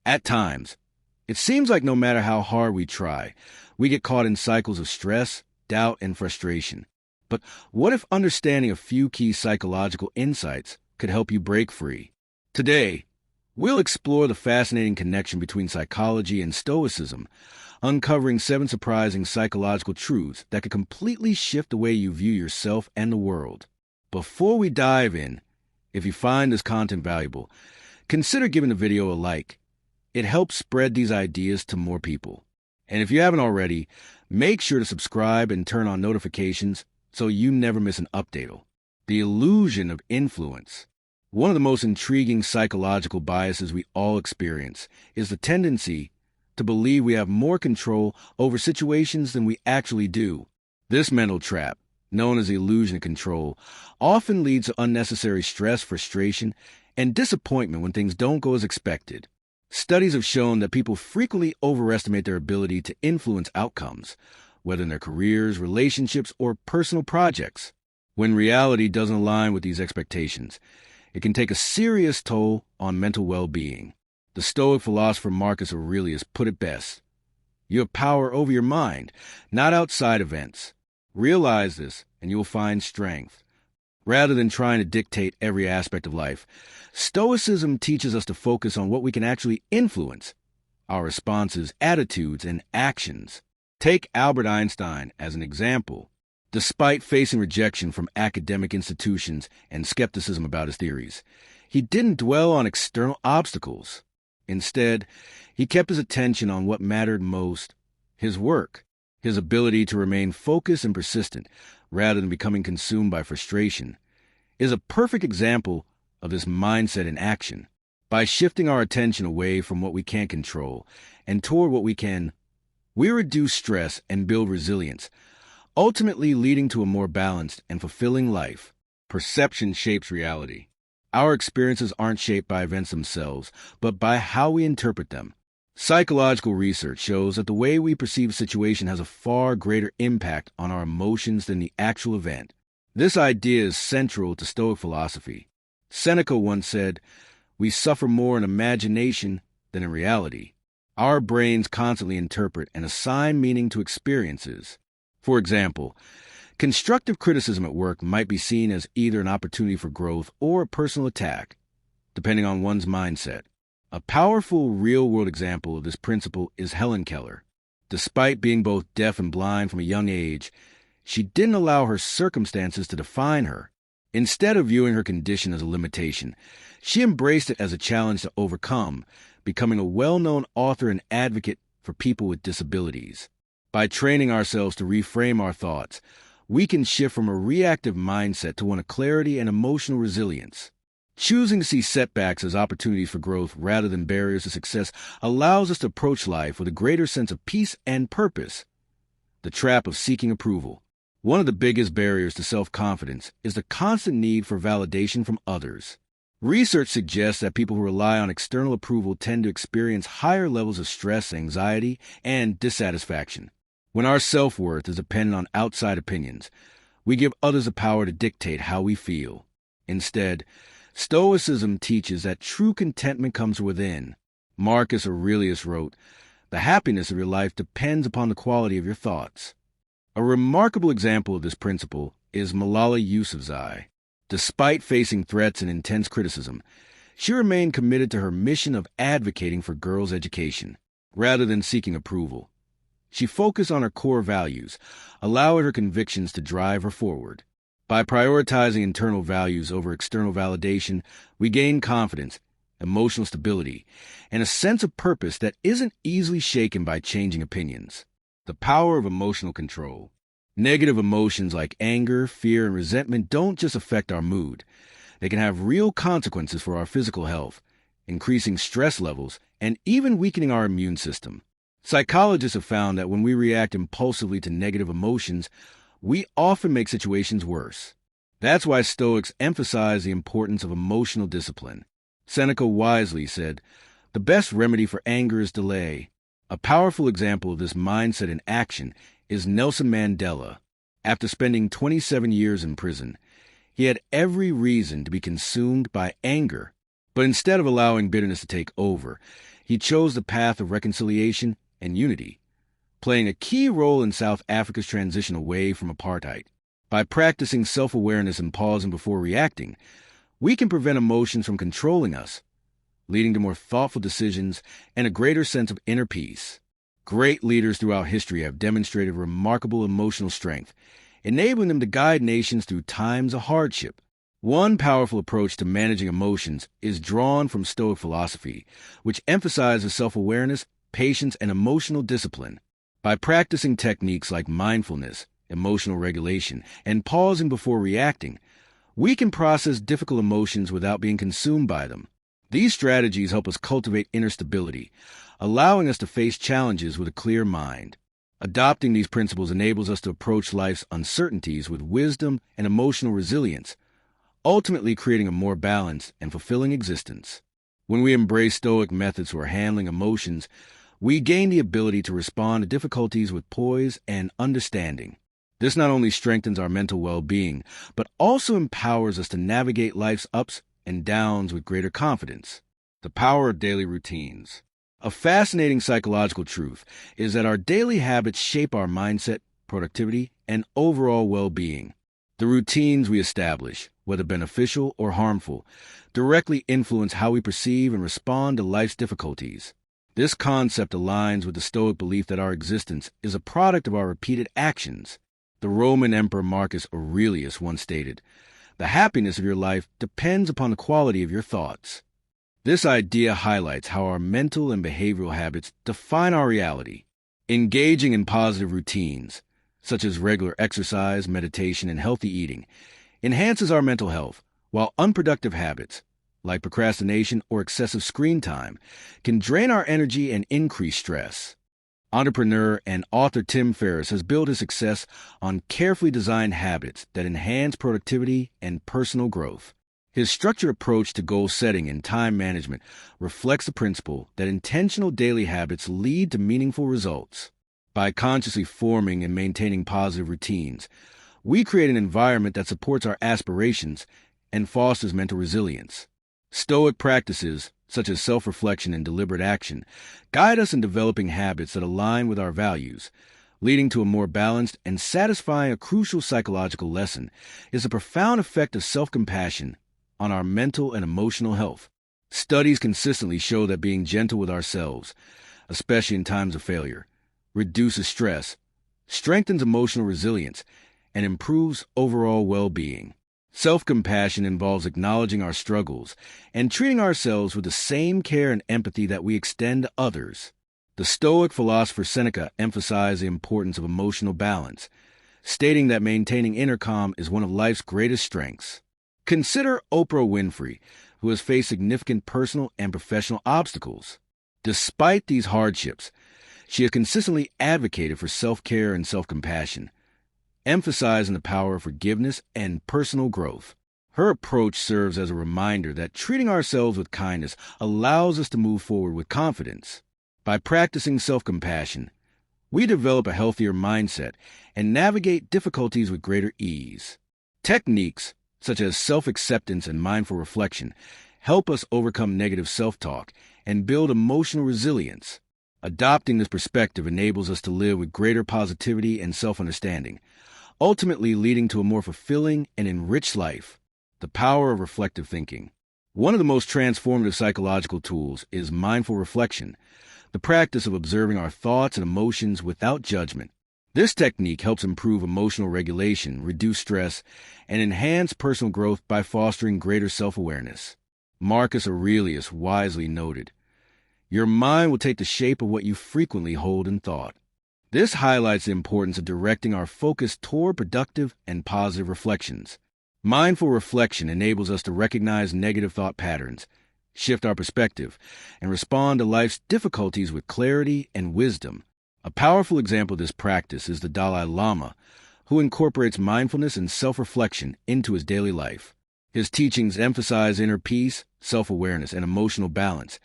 At times, it seems like no matter how hard we try, we get caught in cycles of stress, doubt, and frustration. But what if understanding a few key psychological insights could help you break free? Today, we'll explore the fascinating connection between psychology and Stoicism, uncovering 7 surprising psychological truths that could completely shift the way you view yourself and the world. Before we dive in, if you find this content valuable, consider giving the video a like. It helps spread these ideas to more people. And if you haven't already, make sure to subscribe and turn on notifications so you never miss an update. The illusion of influence. One of the most intriguing psychological biases we all experience is the tendency to believe we have more control over situations than we actually do. This mental trap, known as the illusion of control, often leads to unnecessary stress, frustration, and disappointment when things don't go as expected. Studies have shown that people frequently overestimate their ability to influence outcomes, whether in their careers, relationships, or personal projects. When reality doesn't align with these expectations, it can take a serious toll on mental well-being. The Stoic philosopher Marcus Aurelius put it best: "You have power over your mind, not outside events. Realize this, and you will find strength." Rather than trying to dictate every aspect of life, Stoicism teaches us to focus on what we can actually influence: our responses, attitudes, and actions. Take Albert Einstein as an example. Despite facing rejection from academic institutions and skepticism about his theories, he didn't dwell on external obstacles. Instead, he kept his attention on what mattered most: his work. His ability to remain focused and persistent, rather than becoming consumed by frustration, is a perfect example of this mindset in action. By shifting our attention away from what we can't control and toward what we can, we reduce stress and build resilience, ultimately leading to a more balanced and fulfilling life. Perception shapes reality. Our experiences aren't shaped by events themselves, but by how we interpret them. Psychological research shows that the way we perceive a situation has a far greater impact on our emotions than the actual event. This idea is central to Stoic philosophy. Seneca once said, "We suffer more in imagination than in reality." Our brains constantly interpret and assign meaning to experiences. For example, constructive criticism at work might be seen as either an opportunity for growth or a personal attack, depending on one's mindset. A powerful real-world example of this principle is Helen Keller. Despite being both deaf and blind from a young age, she didn't allow her circumstances to define her. Instead of viewing her condition as a limitation, she embraced it as a challenge to overcome, becoming a well-known author and advocate for people with disabilities. By training ourselves to reframe our thoughts, we can shift from a reactive mindset to one of clarity and emotional resilience. Choosing to see setbacks as opportunities for growth rather than barriers to success allows us to approach life with a greater sense of peace and purpose. The trap of seeking approval. One of the biggest barriers to self-confidence is the constant need for validation from others. Research suggests that people who rely on external approval tend to experience higher levels of stress, anxiety, and dissatisfaction. When our self-worth is dependent on outside opinions, we give others the power to dictate how we feel. Instead, Stoicism teaches that true contentment comes within. Marcus Aurelius wrote, "The happiness of your life depends upon the quality of your thoughts." A remarkable example of this principle is Malala Yousafzai. Despite facing threats and intense criticism, she remained committed to her mission of advocating for girls' education. Rather than seeking approval, she focused on her core values, allowing her convictions to drive her forward. By prioritizing internal values over external validation, we gain confidence, emotional stability, and a sense of purpose that isn't easily shaken by changing opinions. The power of emotional control. Negative emotions like anger, fear, and resentment don't just affect our mood. They can have real consequences for our physical health, increasing stress levels, and even weakening our immune system. Psychologists have found that when we react impulsively to negative emotions, we often make situations worse. That's why Stoics emphasize the importance of emotional discipline. Seneca wisely said, "The best remedy for anger is delay." A powerful example of this mindset in action is Nelson Mandela. After spending 27 years in prison, he had every reason to be consumed by anger. But instead of allowing bitterness to take over, He chose the path of reconciliation and unity, playing a key role in South Africa's transition away from apartheid. By practicing self-awareness and pausing before reacting, we can prevent emotions from controlling us, leading to more thoughtful decisions and a greater sense of inner peace. Great leaders throughout history have demonstrated remarkable emotional strength, enabling them to guide nations through times of hardship. One powerful approach to managing emotions is drawn from Stoic philosophy, which emphasizes self-awareness, patience, and emotional discipline. By practicing techniques like mindfulness, emotional regulation, and pausing before reacting, we can process difficult emotions without being consumed by them. These strategies help us cultivate inner stability, allowing us to face challenges with a clear mind. Adopting these principles enables us to approach life's uncertainties with wisdom and emotional resilience, ultimately creating a more balanced and fulfilling existence. When we embrace Stoic methods for handling emotions, we gain the ability to respond to difficulties with poise and understanding. This not only strengthens our mental well-being, but also empowers us to navigate life's ups and downs with greater confidence. The power of daily routines. A fascinating psychological truth is that our daily habits shape our mindset, productivity, and overall well-being. The routines we establish, whether beneficial or harmful, directly influence how we perceive and respond to life's difficulties. This concept aligns with the Stoic belief that our existence is a product of our repeated actions. The Roman Emperor Marcus Aurelius once stated, "The happiness of your life depends upon the quality of your thoughts." This idea highlights how our mental and behavioral habits define our reality. Engaging in positive routines, such as regular exercise, meditation, and healthy eating, enhances our mental health, while unproductive habits, like procrastination or excessive screen time, can drain our energy and increase stress. Entrepreneur and author Tim Ferriss has built his success on carefully designed habits that enhance productivity and personal growth. His structured approach to goal setting and time management reflects the principle that intentional daily habits lead to meaningful results. By consciously forming and maintaining positive routines, we create an environment that supports our aspirations and fosters mental resilience. Stoic practices, such as self-reflection and deliberate action, guide us in developing habits that align with our values. Leading to a more balanced and satisfying. A crucial psychological lesson is the profound effect of self-compassion on our mental and emotional health. Studies consistently show that being gentle with ourselves, especially in times of failure, reduces stress, strengthens emotional resilience, and improves overall well-being. Self-compassion involves acknowledging our struggles and treating ourselves with the same care and empathy that we extend to others. The Stoic philosopher Seneca emphasized the importance of emotional balance, stating that maintaining inner calm is one of life's greatest strengths. Consider Oprah Winfrey, who has faced significant personal and professional obstacles. Despite these hardships, she has consistently advocated for self-care and self-compassion, emphasizing the power of forgiveness and personal growth. Her approach serves as a reminder that treating ourselves with kindness allows us to move forward with confidence. By practicing self-compassion, we develop a healthier mindset and navigate difficulties with greater ease. Techniques such as self-acceptance and mindful reflection help us overcome negative self-talk and build emotional resilience. Adopting this perspective enables us to live with greater positivity and self-understanding, ultimately leading to a more fulfilling and enriched life. The power of reflective thinking. One of the most transformative psychological tools is mindful reflection, the practice of observing our thoughts and emotions without judgment. This technique helps improve emotional regulation, reduce stress, and enhance personal growth by fostering greater self-awareness. Marcus Aurelius wisely noted, "Your mind will take the shape of what you frequently hold in thought." This highlights the importance of directing our focus toward productive and positive reflections. Mindful reflection enables us to recognize negative thought patterns, shift our perspective, and respond to life's difficulties with clarity and wisdom. A powerful example of this practice is the Dalai Lama, who incorporates mindfulness and self-reflection into his daily life. His teachings emphasize inner peace, self-awareness, and emotional balance,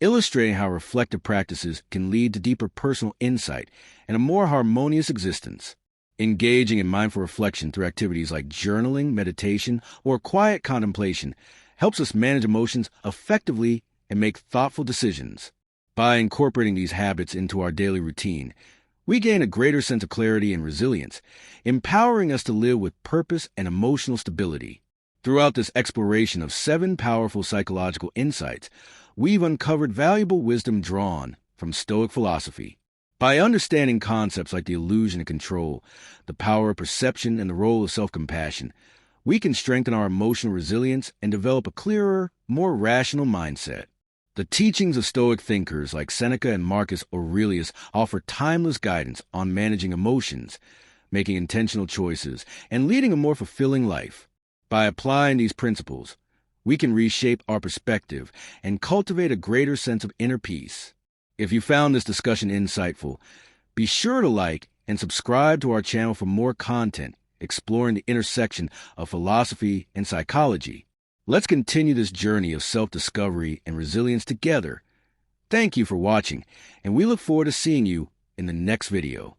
illustrating how reflective practices can lead to deeper personal insight and a more harmonious existence. Engaging in mindful reflection through activities like journaling, meditation, or quiet contemplation helps us manage emotions effectively and make thoughtful decisions. By incorporating these habits into our daily routine, we gain a greater sense of clarity and resilience, empowering us to live with purpose and emotional stability. Throughout this exploration of 7 powerful psychological insights, we've uncovered valuable wisdom drawn from Stoic philosophy. By understanding concepts like the illusion of control, the power of perception, and the role of self-compassion, we can strengthen our emotional resilience and develop a clearer, more rational mindset. The teachings of Stoic thinkers like Seneca and Marcus Aurelius offer timeless guidance on managing emotions, making intentional choices, and leading a more fulfilling life. By applying these principles, we can reshape our perspective and cultivate a greater sense of inner peace. If you found this discussion insightful, be sure to like and subscribe to our channel for more content exploring the intersection of philosophy and psychology. Let's continue this journey of self-discovery and resilience together. Thank you for watching, and we look forward to seeing you in the next video.